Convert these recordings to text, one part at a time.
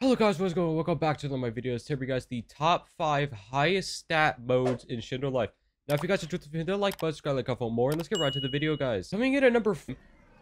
Hello guys, what's going on? Welcome back to one of my videos. Here we guys the top 5 highest stat modes in Shindo Life. Now if you guys enjoyed the video, hit the like button, subscribe, like, comment for more, and let's get right to the video, guys. Coming in at number 5,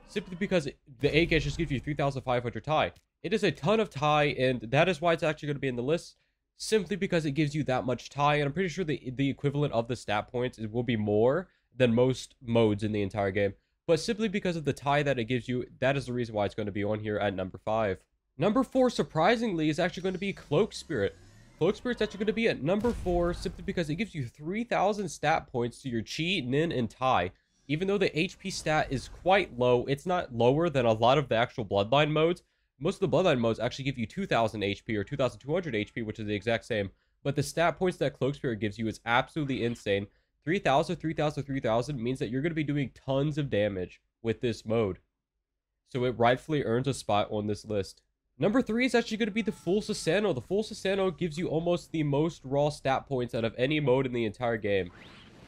simply because the A gauge just gives you 3,500 tie. It is a ton of tie, and that is why it's actually going to be in the list. Simply because it gives you that much tie, and I'm pretty sure the equivalent of the stat points will be more than most modes in the entire game. But simply because of the tie that it gives you, that is the reason why it's going to be on here at number 5. Number 4, surprisingly, is actually going to be Cloak Spirit. Cloak Spirit's actually going to be at number 4 simply because it gives you 3,000 stat points to your Chi, Nin, and Tai. Even though the HP stat is quite low, it's not lower than a lot of the actual Bloodline modes. Most of the Bloodline modes actually give you 2,000 HP or 2,200 HP, which is the exact same. But the stat points that Cloak Spirit gives you is absolutely insane. 3,000, 3,000, 3,000 means that you're going to be doing tons of damage with this mode. So it rightfully earns a spot on this list. Number 3 is actually going to be the Full Susanoo. The Full Susanoo gives you almost the most raw stat points out of any mode in the entire game.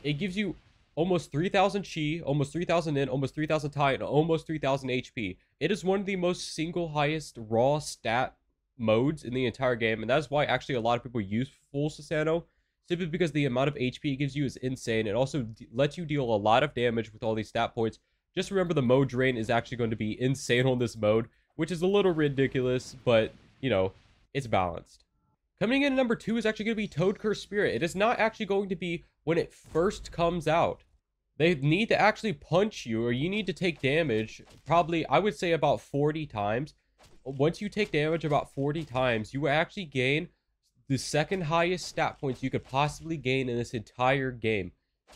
It gives you almost 3,000 Chi, almost 3,000 Nin, almost 3,000 Tai, and almost 3,000 HP. It is one of the most single highest raw stat modes in the entire game, and that is why actually a lot of people use Full Susanoo, simply because the amount of HP it gives you is insane. It also lets you deal a lot of damage with all these stat points. Just remember the mode drain is actually going to be insane on this mode, which is a little ridiculous, but, you know, it's balanced. Coming in at number 2 is actually going to be Toad Curse Spirit. It is not actually going to be when it first comes out. They need to actually punch you, or you need to take damage, probably, I would say about 40 times. Once you take damage about 40 times, you will actually gain the second highest stat points you could possibly gain in this entire game.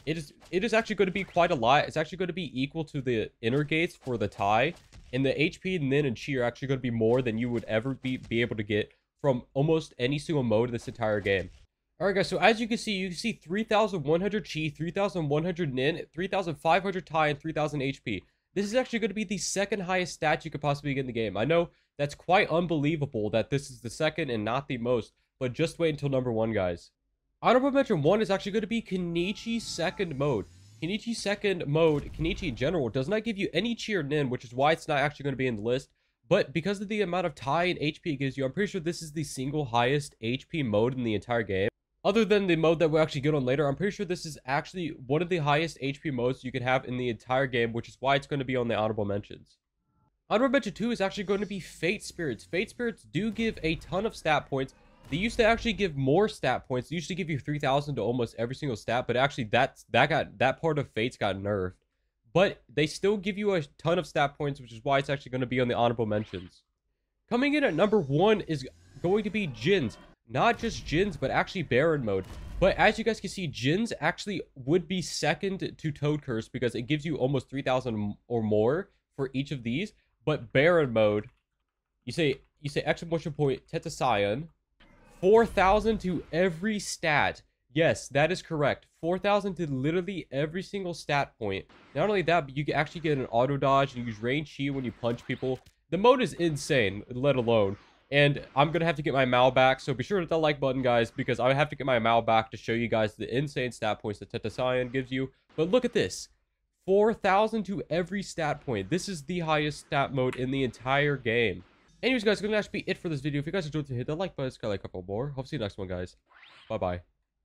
It is actually going to be quite a lot. It's actually going to be equal to the inner gates for the tie. And the HP, Nin, and Chi are actually going to be more than you would ever be able to get from almost any single mode in this entire game. Alright guys, so as you can see 3,100 Chi, 3,100 Nin, 3,500 Tai, and 3,000 HP. This is actually going to be the second highest stat you could possibly get in the game. I know that's quite unbelievable that this is the second and not the most, but just wait until number 1, guys. Honorable mention 1 is actually going to be Kenichi's second mode. Kenichi's second mode, Kenichi in general, does not give you any Chi or Nin, which is why it's not actually going to be in the list. But because of the amount of Tai and HP it gives you, I'm pretty sure this is the single highest HP mode in the entire game. Other than the mode that we'll actually get on later, I'm pretty sure this is actually one of the highest HP modes you could have in the entire game, which is why it's going to be on the honorable mentions. Honorable mention 2 is actually going to be Fate Spirits. Fate Spirits do give a ton of stat points. They used to actually give more stat points. They used to give you 3,000 to almost every single stat, but actually that part of Fates got nerfed. But they still give you a ton of stat points, which is why it's actually going to be on the honorable mentions. Coming in at number 1 is going to be Jin's. Not just Jin's, but actually Baron mode. But as you guys can see, Jin's actually would be second to Toad Curse because it gives you almost 3,000 or more for each of these. But Baron mode, you say exclamation point Tetacion. 4,000 to every stat. Yes, that is correct. 4,000 to literally every single stat point. Not only that, but you can actually get an auto dodge and use rain chi when you punch people. The mode is insane, let alone. And I'm going to have to get my Mao back, so be sure to hit that like button, guys, because I have to get my Mao back to show you guys the insane stat points that Tetacion gives you. But look at this. 4,000 to every stat point. This is the highest stat mode in the entire game. Anyways, guys, it's going to actually be it for this video. If you guys enjoyed it, hit that like button, subscribe, like a couple more. Hope to see you next one, guys. Bye-bye.